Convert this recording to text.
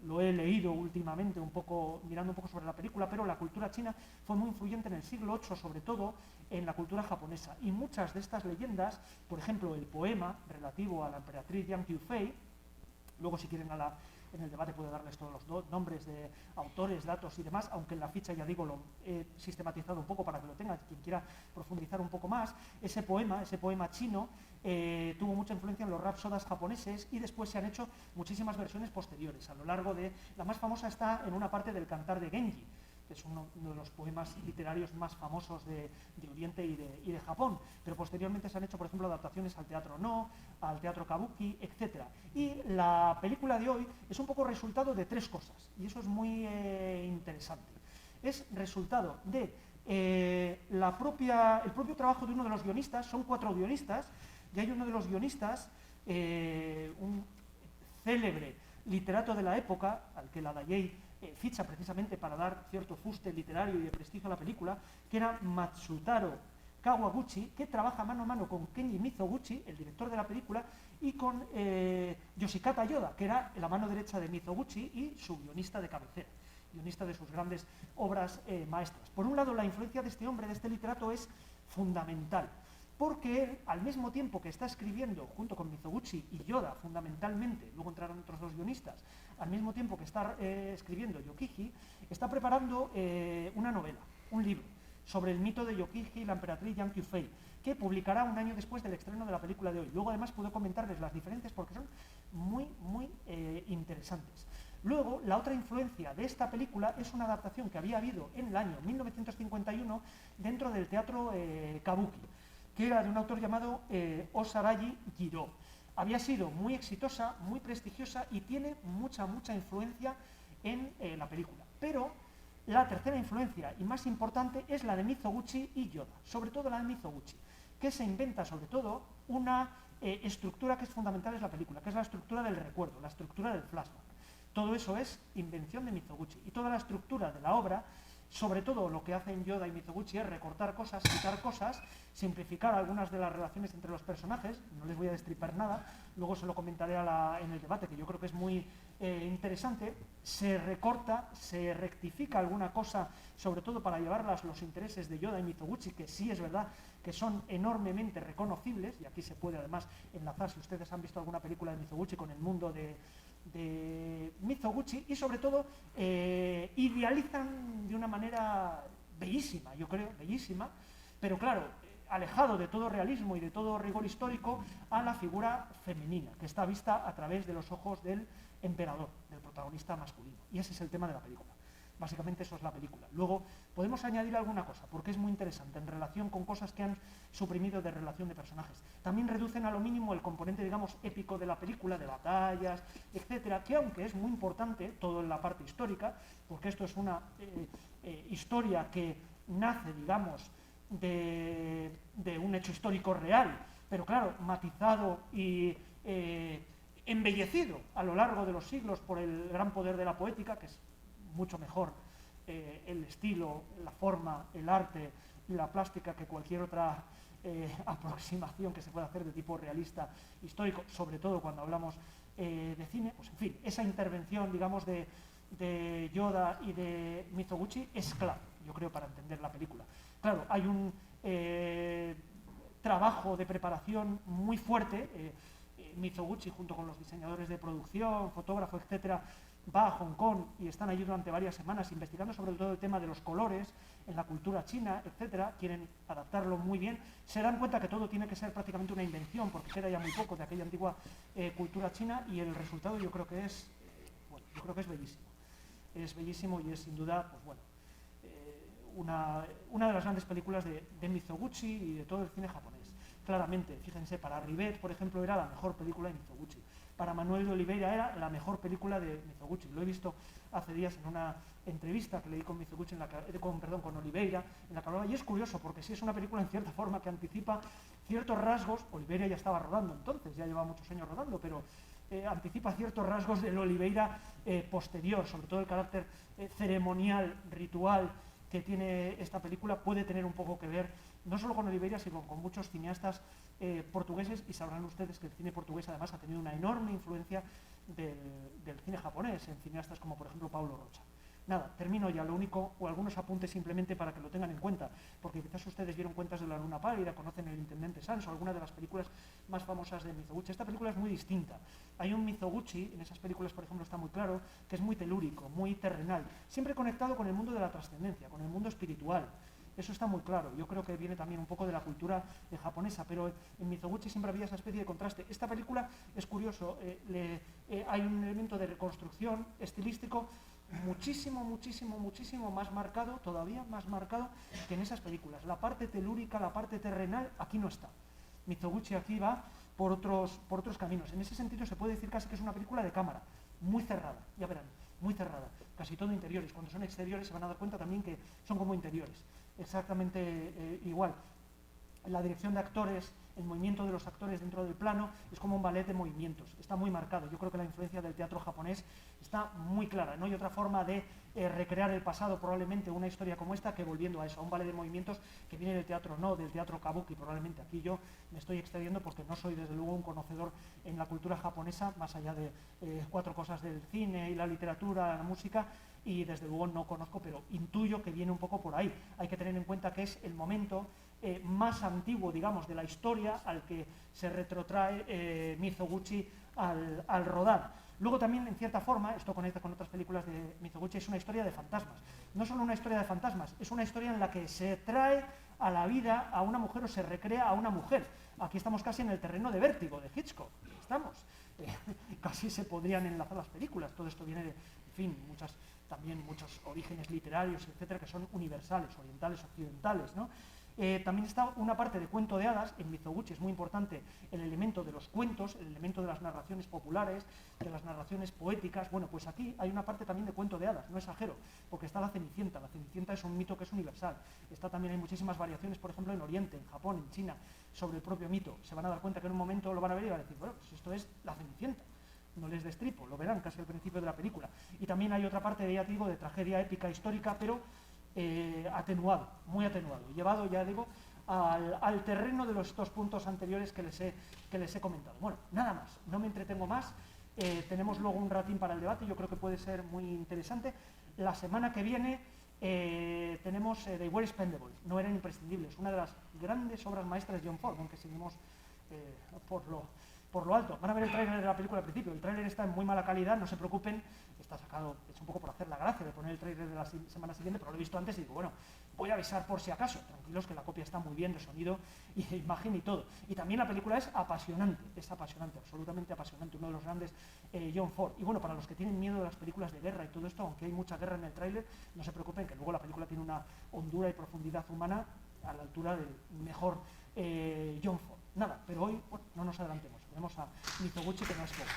lo he leído últimamente mirando un poco sobre la película, pero la cultura china fue muy influyente en el siglo VIII, sobre todo en la cultura japonesa. Y muchas de estas leyendas, por ejemplo, el poema relativo a la emperatriz Yang Qiufei, luego si quieren en el debate puedo darles todos los nombres de autores, datos y demás, aunque en la ficha, ya digo, lo he sistematizado un poco para que lo tenga quien quiera profundizar un poco más. Ese poema chino, tuvo mucha influencia en los rapsodas japoneses y después se han hecho muchísimas versiones posteriores. A lo largo de... La más famosa está en una parte del Cantar de Genji, que es uno de los poemas literarios más famosos de Oriente y de Japón, pero posteriormente se han hecho, por ejemplo, adaptaciones al teatro No, al teatro Kabuki, etc. Y la película de hoy es un poco resultado de tres cosas, y eso es muy interesante. Es resultado de el propio trabajo de uno de los guionistas. Son 4 guionistas, y hay uno de los guionistas, un célebre literato de la época, al que la Dayei ficha precisamente para dar cierto fuste literario y de prestigio a la película, que era Matsutaro Kawaguchi, que trabaja mano a mano con Kenji Mizoguchi, el director de la película, y con Yoshikata Yoda, que era la mano derecha de Mizoguchi y su guionista de cabecera, guionista de sus grandes obras maestras. Por un lado, la influencia de este hombre, de este literato, es fundamental, porque él, al mismo tiempo que está escribiendo, junto con Mizoguchi y Yoda, fundamentalmente, luego entrarán otros 2 guionistas, al mismo tiempo que está escribiendo Yokiji, está preparando una novela, un libro, sobre el mito de Yokiji y la emperatriz Yang Qiufei, que publicará un año después del estreno de la película de hoy. Luego, además, puedo comentarles las diferencias porque son muy, muy interesantes. Luego, la otra influencia de esta película es una adaptación que había habido en el año 1951 dentro del teatro Kabuki, que era de un autor llamado Osarayi Jiro. Había sido muy exitosa, muy prestigiosa y tiene mucha influencia en la película. Pero la tercera influencia y más importante es la de Mizoguchi y Yoda, sobre todo la de Mizoguchi, que se inventa sobre todo una estructura que es fundamental en la película, que es la estructura del recuerdo, la estructura del flashback. Todo eso es invención de Mizoguchi, y toda la estructura de la obra, sobre todo lo que hacen Yoda y Mizoguchi, es recortar cosas, quitar cosas, simplificar algunas de las relaciones entre los personajes. No les voy a destripar nada, luego se lo comentaré en el debate, que yo creo que es muy interesante. Se recorta, se rectifica alguna cosa, sobre todo para llevarlas los intereses de Yoda y Mizoguchi, que sí es verdad que son enormemente reconocibles, y aquí se puede además enlazar, si ustedes han visto alguna película de Mizoguchi, con el mundo de Mizoguchi, y sobre todo idealizan de una manera bellísima, yo creo, bellísima, pero claro, alejado de todo realismo y de todo rigor histórico, a la figura femenina, que está vista a través de los ojos del emperador, del protagonista masculino. Y ese es el tema de la película. Básicamente eso es la película. Luego podemos añadir alguna cosa, porque es muy interesante en relación con cosas que han suprimido de relación de personajes. También reducen a lo mínimo el componente, digamos, épico de la película, de batallas, etcétera, que aunque es muy importante, todo en la parte histórica, porque esto es una historia que nace, digamos, de un hecho histórico real, pero claro, matizado y embellecido a lo largo de los siglos por el gran poder de la poética, que es mucho mejor el estilo, la forma, el arte, la plástica que cualquier otra aproximación que se pueda hacer de tipo realista histórico, sobre todo cuando hablamos de cine. Pues en fin, esa intervención, digamos, de Yoda y de Mizoguchi es clave, yo creo, para entender la película. Claro, hay un trabajo de preparación muy fuerte. Mizoguchi, junto con los diseñadores de producción, fotógrafo, etcétera, va a Hong Kong y están allí durante varias semanas investigando sobre todo el tema de los colores en la cultura china, etcétera. Quieren adaptarlo muy bien. Se dan cuenta que todo tiene que ser prácticamente una invención, porque queda ya muy poco de aquella antigua cultura china, y el resultado yo creo que es bellísimo. Es bellísimo y es sin duda, pues bueno, una de las grandes películas de Mizoguchi y de todo el cine japonés. Claramente, fíjense, para Rivet, por ejemplo, era la mejor película de Mizoguchi. Para Manuel de Oliveira era la mejor película de Mizoguchi. Lo he visto hace días en una entrevista que leí con Mizoguchi, con Oliveira, en la que hablaba, y es curioso, porque sí es una película en cierta forma que anticipa ciertos rasgos. Oliveira ya estaba rodando entonces, ya llevaba muchos años rodando, pero anticipa ciertos rasgos del Oliveira posterior, sobre todo el carácter ceremonial, ritual, que tiene esta película. Puede tener un poco que ver no solo con Oliveira, sino con muchos cineastas portugueses, y sabrán ustedes que el cine portugués además ha tenido una enorme influencia del cine japonés, en cineastas como por ejemplo Paulo Rocha. Nada, termino ya, lo único, o algunos apuntes simplemente para que lo tengan en cuenta, porque quizás ustedes vieron Cuentas de la Luna Pálida, conocen El Intendente Sanso, alguna de las películas más famosas de Mizoguchi. Esta película es muy distinta. Hay un Mizoguchi, en esas películas por ejemplo está muy claro, que es muy telúrico, muy terrenal, siempre conectado con el mundo de la trascendencia, con el mundo espiritual. Eso está muy claro. Yo creo que viene también un poco de la cultura japonesa, pero en Mizoguchi siempre había esa especie de contraste. Esta película es curioso, hay un elemento de reconstrucción estilístico muchísimo más marcado, todavía más marcado que en esas películas. La parte telúrica, la parte terrenal, aquí no está. Mizoguchi aquí va por otros caminos. En ese sentido se puede decir casi que es una película de cámara, muy cerrada, ya verán, muy cerrada, casi todo interiores. Cuando son exteriores se van a dar cuenta también que son como interiores, exactamente igual. La dirección de actores, el movimiento de los actores dentro del plano es como un ballet de movimientos, está muy marcado. Yo creo que la influencia del teatro japonés está muy clara. No hay otra forma de recrear el pasado, probablemente una historia como esta, que volviendo a eso, a un ballet de movimientos que viene del teatro, no del teatro kabuki probablemente. Aquí yo me estoy excediendo porque no soy desde luego un conocedor en la cultura japonesa, más allá de 4 cosas del cine y la literatura, la música, y desde luego no conozco, pero intuyo que viene un poco por ahí. Hay que tener en cuenta que es el momento más antiguo, digamos, de la historia al que se retrotrae Mizoguchi al rodar. Luego también, en cierta forma, esto conecta con otras películas de Mizoguchi, es una historia de fantasmas. No solo una historia de fantasmas, es una historia en la que se trae a la vida a una mujer o se recrea a una mujer. Aquí estamos casi en el terreno de Vértigo, de Hitchcock. Estamos. Casi se podrían enlazar las películas. Todo esto viene de, en fin, también muchos orígenes literarios, etcétera, que son universales, orientales, occidentales, ¿no? También está una parte de cuento de hadas. En Mizoguchi es muy importante el elemento de los cuentos, el elemento de las narraciones populares, de las narraciones poéticas. Bueno, pues aquí hay una parte también de cuento de hadas, no exagero, porque está la Cenicienta. La Cenicienta es un mito que es universal. También hay muchísimas variaciones, por ejemplo, en Oriente, en Japón, en China, sobre el propio mito. Se van a dar cuenta que en un momento lo van a ver y van a decir, bueno, pues esto es la Cenicienta. No les destripo, lo verán casi al principio de la película. Y también hay otra parte, ya digo, de tragedia épica histórica, pero atenuado, muy atenuado, llevado, ya digo, al terreno de los 2 puntos anteriores que les he comentado. Bueno, nada más, no me entretengo más. Tenemos luego un ratín para el debate, yo creo que puede ser muy interesante. La semana que viene tenemos They Were Expendable, no eran imprescindibles, una de las grandes obras maestras de John Ford, aunque seguimos por lo alto. Van a ver el tráiler de la película al principio. El tráiler está en muy mala calidad, no se preocupen, está sacado, es un poco por hacer la gracia de poner el tráiler de la semana siguiente, pero lo he visto antes y digo, bueno, voy a avisar por si acaso. Tranquilos que la copia está muy bien de sonido y de imagen y todo. Y también la película es apasionante, absolutamente apasionante, uno de los grandes John Ford. Y bueno, para los que tienen miedo de las películas de guerra y todo esto, aunque hay mucha guerra en el tráiler, no se preocupen que luego la película tiene una hondura y profundidad humana a la altura del mejor John Ford. Nada, pero hoy, bueno, no nos adelantemos, tenemos a Mizoguchi, que no es poco.